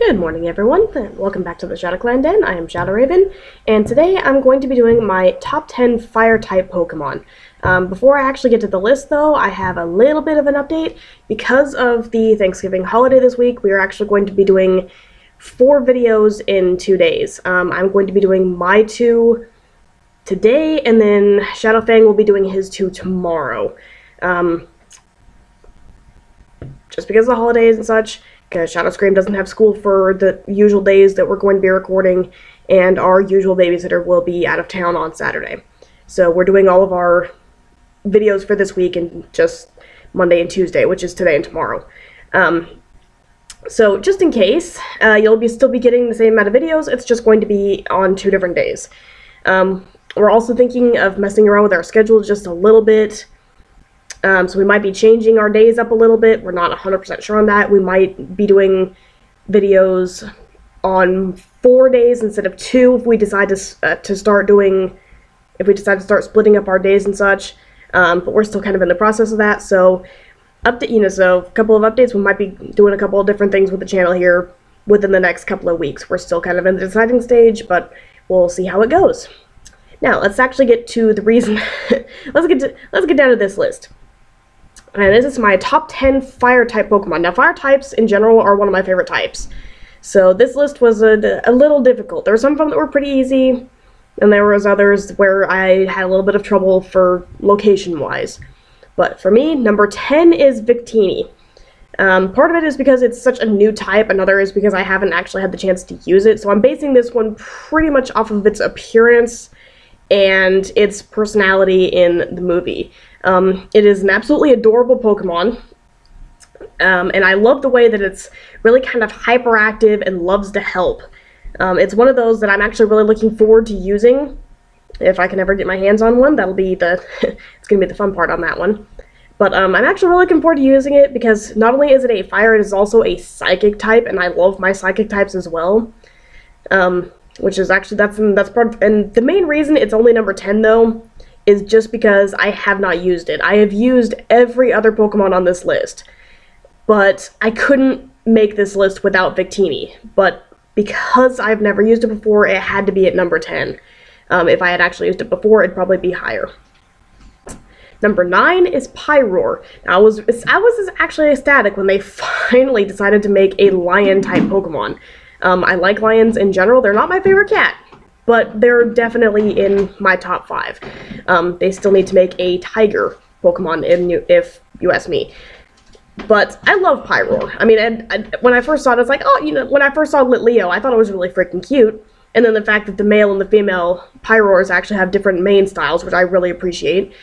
Good morning, everyone, and welcome back to the Shadow Clan Den. I am ShadowRaven, and today I'm going to be doing my top 10 Fire-type Pokemon. Before I actually get to the list, though, I have a little bit of an update. Because of the Thanksgiving holiday this week, we are actually going to be doing 4 videos in 2 days. I'm going to be doing my 2 today, and then Shadowfang will be doing his 2 tomorrow. Just because of the holidays and such, because Shadow Scream doesn't have school for the usual days that we're going to be recording, and our usual babysitter will be out of town on Saturday. So we're doing all of our videos for this week and just Monday and Tuesday, which is today and tomorrow. So just in case, you'll still be getting the same amount of videos, it's just going to be on 2 different days. We're also thinking of messing around with our schedule just a little bit. So we might be changing our days up a little bit. We're not 100% sure on that. We might be doing videos on 4 days instead of 2 if we decide to start splitting up our days and such. But we're still kind of in the process of that. So so a couple of updates. We might be doing a couple of different things with the channel here within the next couple of weeks. We're still kind of in the deciding stage, but we'll see how it goes. Now let's actually get to the reason. let's get down to this list. And this is my top 10 Fire-type Pokemon. Now, Fire types in general are one of my favorite types. So this list was a little difficult. There were some of them that were pretty easy, and there was others where I had a little bit of trouble for location-wise. But for me, number 10 is Victini. Part of it is because it's such a new type, another is because I haven't actually had the chance to use it. So I'm basing this one pretty much off of its appearance and its personality in the movie. It is an absolutely adorable Pokemon, and I love the way that it's really kind of hyperactive and loves to help. It's one of those that I'm actually really looking forward to using. If I can ever get my hands on one, that'll be it's gonna be the fun part on that one. But I'm actually really looking forward to using it because not only is it a fire, it is also a psychic type, and I love my psychic types as well. Which is actually, that's part of, and the main reason it's only number 10 though is just because I have not used it. I have used every other Pokemon on this list, but I couldn't make this list without Victini. But because I've never used it before, it had to be at number 10. If I had actually used it before, it'd probably be higher. Number 9 is Pyroar. Now, I was actually ecstatic when they finally decided to make a lion-type Pokemon. I like lions in general. They're not my favorite cat, but they're definitely in my top 5. They still need to make a tiger Pokemon if you ask me. But I love Pyroar. I mean, and when I first saw it, I was like, oh, when I first saw Litleo, I thought it was really freaking cute. And then the fact that the male and the female Pyroars actually have different mane styles, which I really appreciate.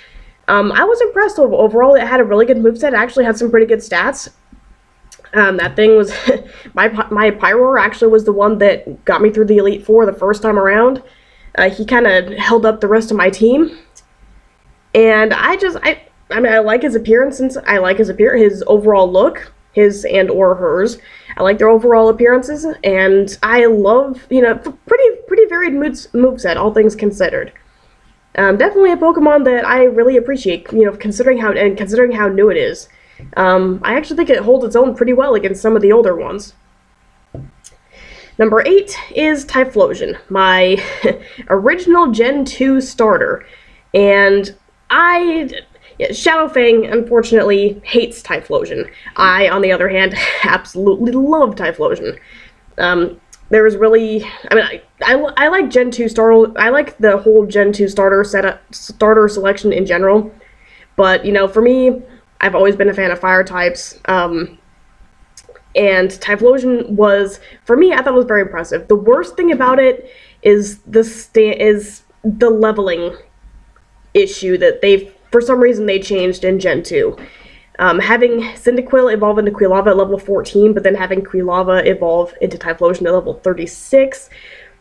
I was impressed overall. It had a really good moveset. It actually had some pretty good stats. That thing was, my Pyroar actually was the one that got me through the Elite Four the first time around. He kind of held up the rest of my team. And I mean, I like his appearance, I like his overall look, his and or hers. I like their overall appearances, and I love, pretty varied moveset, all things considered. Definitely a Pokemon that I really appreciate, considering how new it is. I actually think it holds its own pretty well against some of the older ones. Number 8 is Typhlosion, my original Gen 2 starter. And Shadowfang, unfortunately, hates Typhlosion. I, on the other hand, absolutely love Typhlosion. There was really, I mean, I like Gen 2 starter, I like the whole Gen 2 starter selection in general. But, for me, I've always been a fan of fire types, and Typhlosion was, for me, I thought it was very impressive. The worst thing about it is the leveling issue that for some reason they changed in Gen 2. Having Cyndaquil evolve into Quilava at level 14, but then having Quilava evolve into Typhlosion at level 36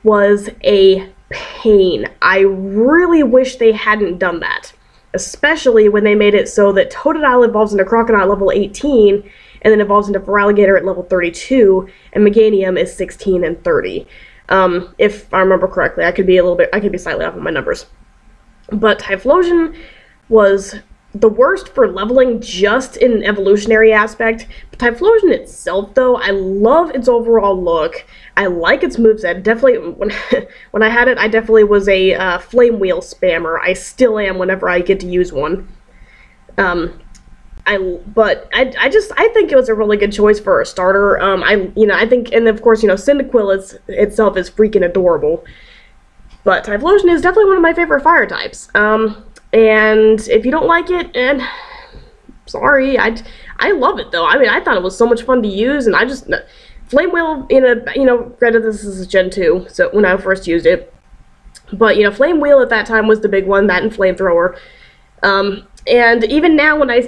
was a pain. I really wish they hadn't done that. Especially when they made it so that Totodile evolves into Crocodile at level 18, and then evolves into Feraligatr at level 32, and Meganium is 16 and 30. If I remember correctly, I could be slightly off on my numbers. But Typhlosion was the worst for leveling just in an evolutionary aspect. But Typhlosion itself, though, I love its overall look. I like its moveset. Definitely, when I had it, I definitely was a Flame Wheel spammer. I still am whenever I get to use one. I think it was a really good choice for a starter. I think, and of course, Cyndaquil itself is freaking adorable. But Typhlosion is definitely one of my favorite fire types. And if you don't like it, and sorry, I love it though. I mean, I thought it was so much fun to use, and Flame Wheel, granted this is Gen 2, so when I first used it, but Flame Wheel at that time was the big one, that and Flamethrower. And even now when I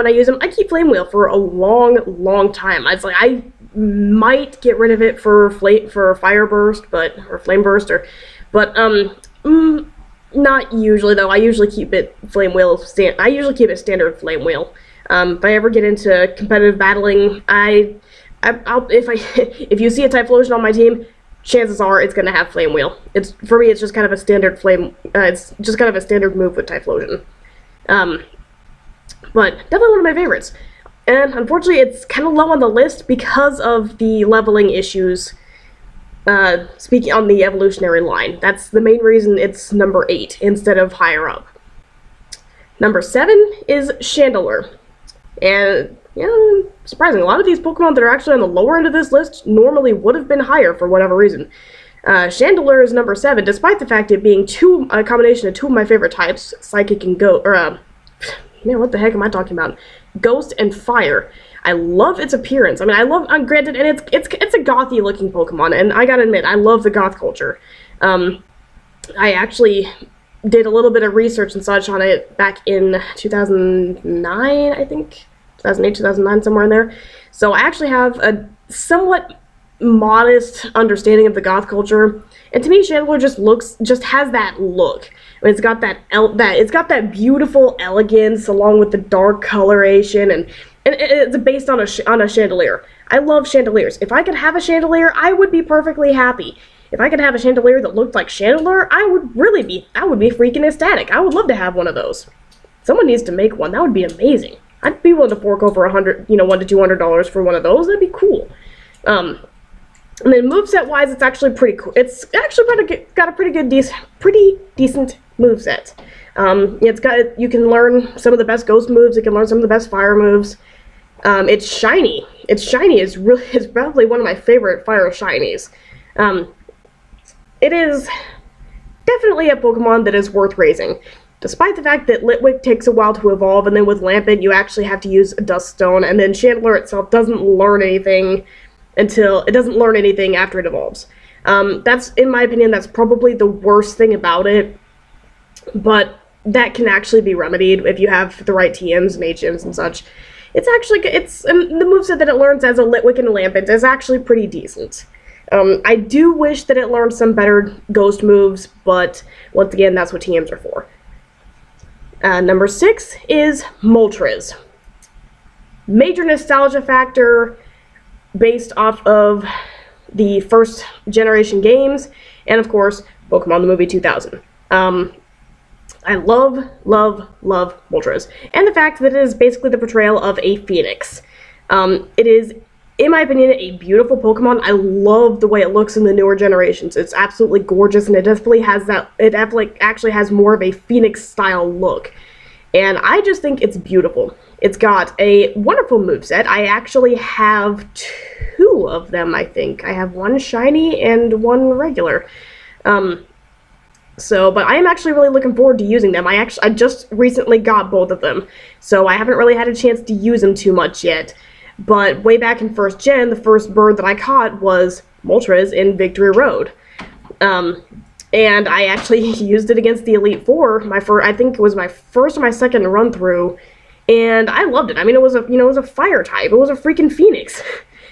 use them, I keep Flame Wheel for a long time. I might get rid of it for Fire Burst, or Flame Burst, not usually though. I usually keep it Flame Wheel. I usually keep it standard Flame Wheel. If I ever get into competitive battling, if you see a Typhlosion on my team, chances are it's gonna have Flame Wheel. For me, it's just kind of a standard it's just kind of a standard move with Typhlosion. But definitely one of my favorites. And unfortunately, it's kind of low on the list because of the leveling issues. Speaking on the evolutionary line, that's the main reason it's number 8 instead of higher up. Number 7 is Chandelure, and surprising, a lot of these Pokemon that are actually on the lower end of this list normally would have been higher for whatever reason. Chandelure is number 7, despite the fact it being a combination of two of my favorite types, Psychic and man, what the heck am I talking about? Ghost and Fire. I love its appearance. I mean, granted, and it's a gothy looking Pokemon, and I gotta admit, I love the goth culture. I actually did a little bit of research and such on it back in 2009, I think. 2008, 2009, somewhere in there. So I actually have a somewhat modest understanding of the goth culture, and to me, Chandelure just has that look. I mean, it's got that beautiful elegance along with the dark coloration, and it's based on a Chandelier. I love Chandeliers. If I could have a Chandelier, I would be perfectly happy. If I could have a Chandelier that looked like Chandelure, I would be freaking ecstatic. I would love to have one of those. Someone needs to make one. That would be amazing. I'd be willing to fork over $100 to $200 for one of those. That'd be cool. And then moveset wise, it's actually pretty cool. It's actually got a pretty decent moveset. You can learn some of the best ghost moves. You can learn some of the best fire moves. It's shiny. It's probably one of my favorite fire shinies. It is definitely a Pokemon that is worth raising. Despite the fact that Litwick takes a while to evolve, and then with Lampent you actually have to use a Dust Stone, and then Chandelure itself doesn't learn anything after it evolves. In my opinion, that's probably the worst thing about it, but that can actually be remedied if you have the right TMs and HMs and such. And the moveset that it learns as a Litwick and a Lampent is actually pretty decent. I do wish that it learned some better ghost moves, but once again, that's what TMs are for. Number 6 is Moltres. Major nostalgia factor based off of the first generation games, and of course, Pokemon the Movie 2000. I love Moltres, and the fact that it is basically the portrayal of a phoenix. It is, in my opinion, a beautiful Pokemon. I love the way it looks in the newer generations. It's absolutely gorgeous, and it definitely actually has more of a phoenix-style look. And I just think it's beautiful. It's got a wonderful moveset. I actually have 2 of them, I think. I have one shiny and one regular. But I am actually really looking forward to using them. I just recently got both of them, so I haven't really had a chance to use them too much yet. But way back in 1st Gen, the first bird that I caught was Moltres in Victory Road. And I actually used it against the Elite Four. I think it was my first or my second run through, and I loved it. I mean, it was a fire type. It was a freaking phoenix.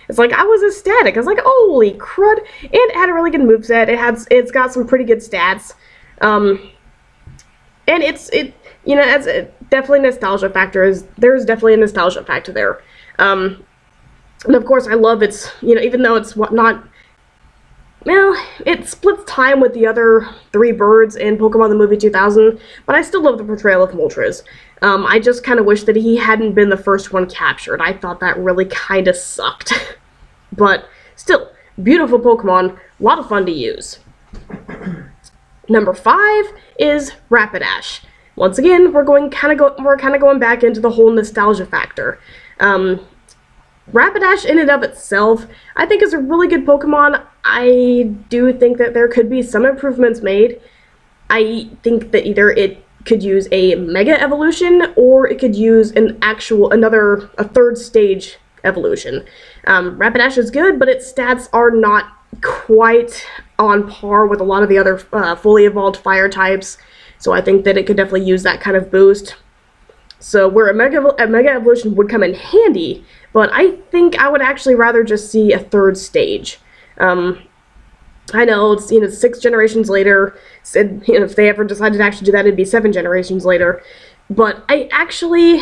It's like, I was ecstatic. I was like, holy crud! And it had a really good moveset. It's got some pretty good stats. And it's definitely nostalgia factor. There's definitely a nostalgia factor there. And of course, I love its, even though it's not well, it splits time with the other three birds in Pokemon the Movie 2000, but I still love the portrayal of Moltres. I just kind of wish that he hadn't been the first one captured. I thought that really kind of sucked. But still, beautiful Pokemon, a lot of fun to use. Number 5 is Rapidash. Once again, we're kind of going back into the whole nostalgia factor. Rapidash in and of itself, I think is a really good Pokemon. I do think that there could be some improvements made. I think that either it could use a Mega Evolution or it could use a third stage evolution. Rapidash is good, but its stats are not quite on par with a lot of the other fully evolved fire types, so I think that it could definitely use that kind of boost. So where a Mega Evolution would come in handy, but I think I would actually rather just see a third stage. I know it's 6 generations later. If they ever decided to actually do that, it'd be 7 generations later. But I actually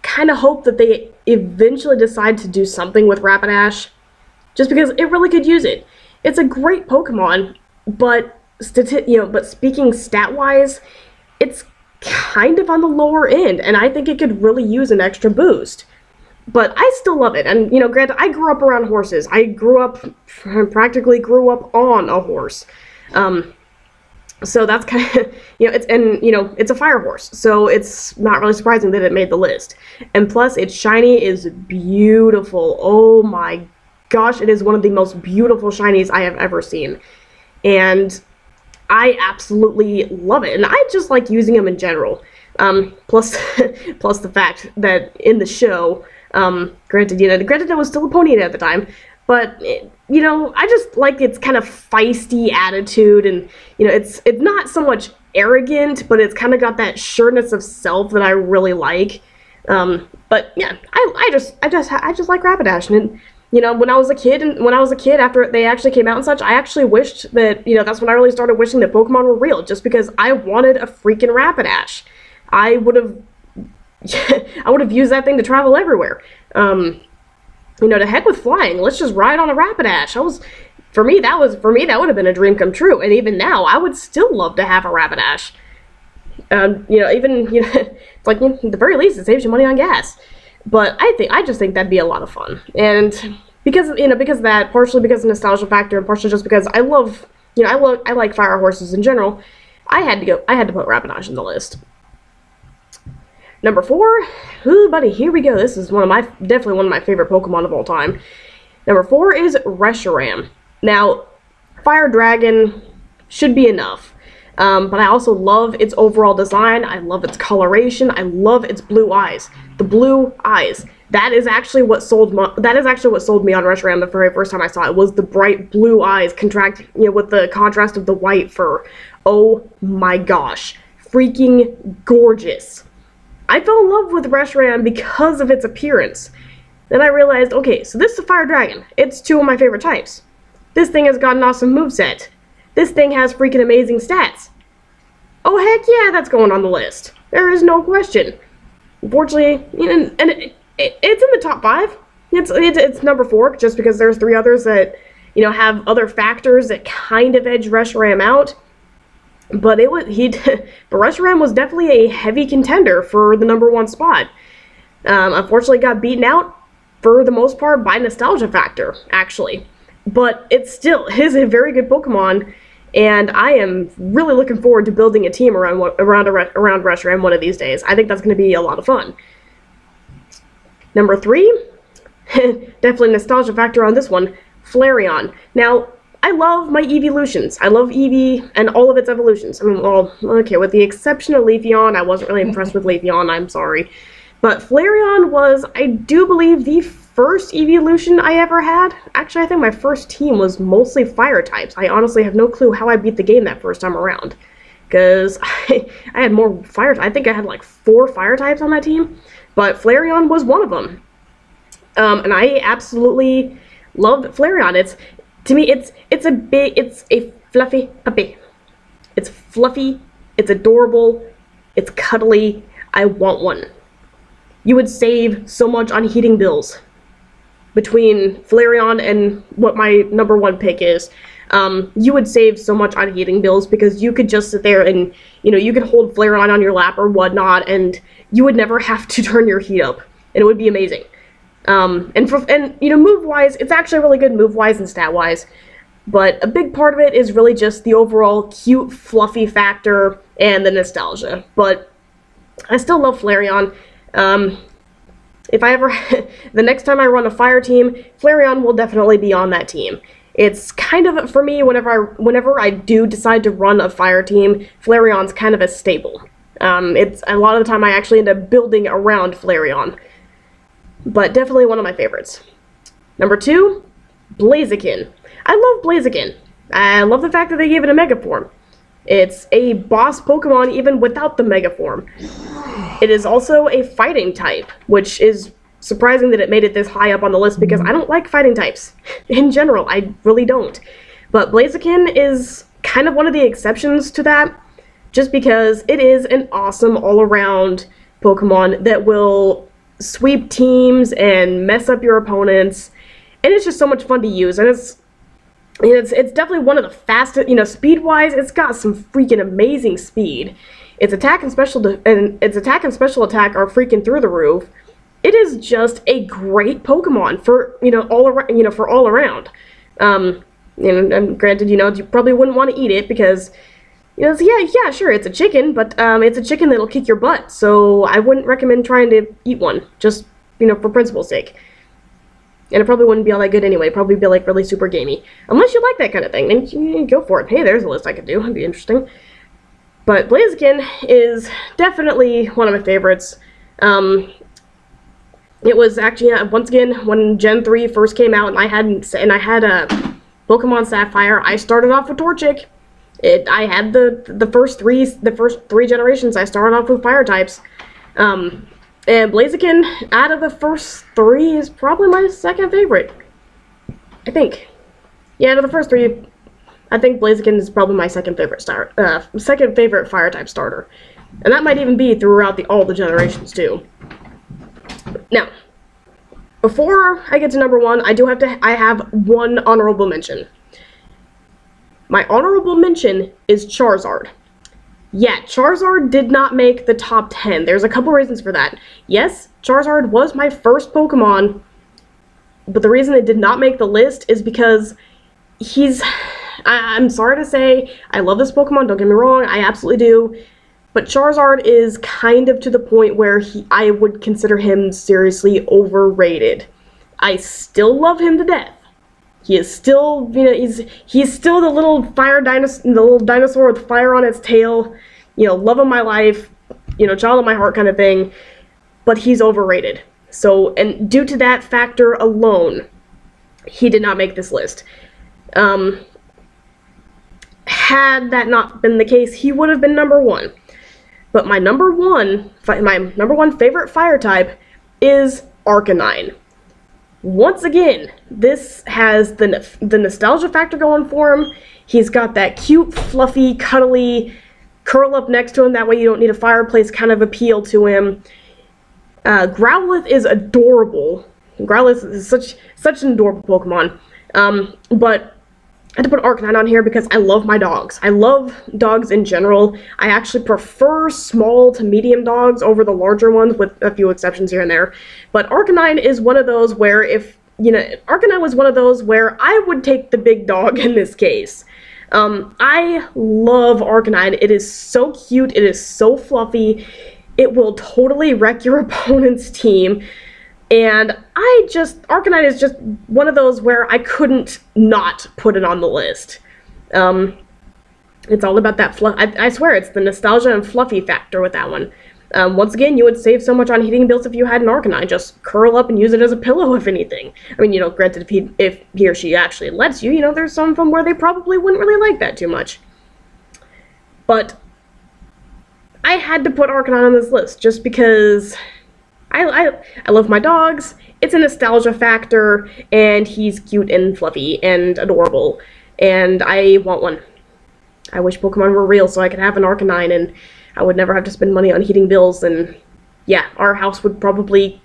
kind of hope that they eventually decide to do something with Rapidash, just because it really could use it. It's a great Pokemon, but speaking stat-wise, it's kind of on the lower end, and I think it could really use an extra boost. But I still love it, and granted, I grew up around horses. I practically grew up on a horse. So that's kind of, it's a fire horse, so it's not really surprising that it made the list. And plus, its shiny is beautiful. Oh my gosh, it is one of the most beautiful shinies I have ever seen. And I absolutely love it, and I just like using them in general. Plus the fact that in the show, granted it was still a Ponyta at the time, but I just like its kind of feisty attitude, and it's not so much arrogant, but it's kind of got that sureness of self that I really like. But yeah, I just like Rapidash, and when I was a kid, after they actually came out and such, I actually wished that, that's when I really started wishing that Pokemon were real, just because I wanted a freaking Rapidash. I would have used that thing to travel everywhere. To heck with flying. Let's just ride on a Rapidash. For me, that would have been a dream come true. And even now, I would still love to have a Rapidash. It's like, at the very least, it saves you money on gas. But I just think that'd be a lot of fun. And because of that, partially because of the nostalgia factor, and partially just because I like fire horses in general, I had to put Rapidash in the list. Number 4, ooh buddy, here we go. This is definitely one of my favorite Pokemon of all time. Number 4 is Reshiram. Now, Fire Dragon should be enough. But I also love its overall design. I love its coloration. I love its blue eyes. The blue eyes. That is actually what sold me on Reshiram the very first time I saw it. Was the bright blue eyes with the contrast of the white fur. Oh my gosh, freaking gorgeous. I fell in love with Reshiram because of its appearance. Then I realized, okay, so this is a Fire Dragon. It's 2 of my favorite types. This thing has got an awesome moveset. This thing has freaking amazing stats. Oh heck yeah, that's going on the list. There is no question. Unfortunately, it's in the top 5. It's number 4, just because there's 3 others that, have other factors that kind of edge Reshiram out. But Reshiram was definitely a heavy contender for the number 1 spot. Unfortunately, got beaten out for the most part by nostalgia factor, actually. But it still is a very good Pokemon, and I am really looking forward to building a team around Reshiram one of these days. I think that's going to be a lot of fun. Number 3, definitely nostalgia factor on this one, Flareon. Now, I love my evolutions. I love Eevee and all of its evolutions. I mean, well, okay, with the exception of Leafeon, I wasn't really impressed with Leafeon, I'm sorry. But Flareon was, I do believe, the first evolution I ever had. Actually, I think my first team was mostly fire types. I honestly have no clue how I beat the game that first time around. Because I had more fire types. I think I had like 4 fire types on my team. But Flareon was one of them. And I absolutely loved Flareon. To me, it's a fluffy puppy. It's fluffy, it's adorable, it's cuddly. I want one. You would save so much on heating bills between Flareon and what my number 1 pick is. you would save so much on heating bills because you could just sit there and, you could hold Flareon on your lap or whatnot, and you would never have to turn your heat up, and it would be amazing. Move-wise, it's actually really good move-wise and stat-wise, but a big part of it is really just the overall cute, fluffy factor and the nostalgia. But I still love Flareon. If I ever, the next time I run a fire team, Flareon will definitely be on that team. It's kind of, for me, whenever I do decide to run a fire team, Flareon's kind of a staple. It's a lot of the time I actually end up building around Flareon. But definitely one of my favorites. Number 2, Blaziken. I love Blaziken. I love the fact that they gave it a Mega Form. It's a boss Pokemon even without the Mega Form. It is also a fighting type, which is surprising that it made it this high up on the list because I don't like fighting types. In general, I really don't. But Blaziken is kind of one of the exceptions to that, just because it is an awesome all-around Pokemon that will sweep teams and mess up your opponents, and it's just so much fun to use, and it's definitely one of the fastest, speed-wise, it's got some freaking amazing speed. Its attack and special attack are freaking through the roof. It is just a great Pokemon for, all around. And granted, you probably wouldn't want to eat it because, yeah, sure, it's a chicken, but it's a chicken that'll kick your butt, so I wouldn't recommend trying to eat one, just, for principle's sake. And it probably wouldn't be all that good anyway. It'd probably be, like, really super gamey. Unless you like that kind of thing, then you go for it. Hey, there's a list I could do. That'd be interesting. But Blaziken is definitely one of my favorites. It was actually, once again, when Gen 3 first came out and I had a Pokemon Sapphire, I started off with Torchic. I had the first three generations. I started off with fire types, and Blaziken out of the first 3 is probably my second favorite. I think, yeah, out of the first 3, I think Blaziken is probably my second favorite fire type starter, and that might even be throughout all the generations too. Now, before I get to number 1, I have one honorable mention. My honorable mention is Charizard. Yeah, Charizard did not make the top 10. There's a couple reasons for that. Yes, Charizard was my first Pokemon, but the reason it did not make the list is because I'm sorry to say, I love this Pokemon, don't get me wrong, I absolutely do, but Charizard is kind of to the point where I would consider him seriously overrated. I still love him to death. He is still, he's still the little dinosaur with fire on its tail, love of my life, child of my heart kind of thing, but he's overrated. So, and due to that factor alone, he did not make this list. Had that not been the case, he would have been number 1. But my number one favorite fire type is Arcanine. Once again, this has the nostalgia factor going for him. He's got that cute, fluffy, cuddly, curl up next to him, that way you don't need a fireplace kind of appeal to him. Growlithe is adorable. Growlithe is such an adorable Pokemon. But I had to put Arcanine on here because I love my dogs. I love dogs in general. I actually prefer small to medium dogs over the larger ones, with a few exceptions here and there. But Arcanine is one of those where Arcanine was one of those where I would take the big dog in this case. I love Arcanine. It is so cute. It is so fluffy. It will totally wreck your opponent's team. And Arcanine is just one of those where I couldn't not put it on the list. It's all about that fluff. I swear, it's the nostalgia and fluffy factor with that one. Once again, you would save so much on heating bills if you had an Arcanine. Just curl up and use it as a pillow, if anything. I mean, granted, if he or she actually lets you, there's some of them where they probably wouldn't really like that too much. But I had to put Arcanine on this list just because I love my dogs, it's a nostalgia factor, and he's cute and fluffy and adorable, and I want one. I wish Pokemon were real so I could have an Arcanine and I would never have to spend money on heating bills, and yeah, our house would probably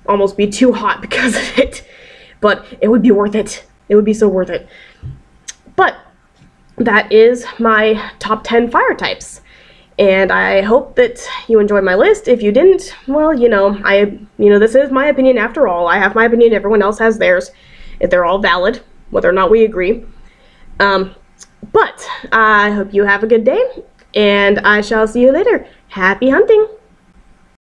almost be too hot because of it, but it would be worth it. It would be so worth it. But that is my top 10 fire types. And I hope that you enjoyed my list. If you didn't, well, this is my opinion after all. I have my opinion, everyone else has theirs. If they're all valid, whether or not we agree. But I hope you have a good day, and I shall see you later. Happy hunting!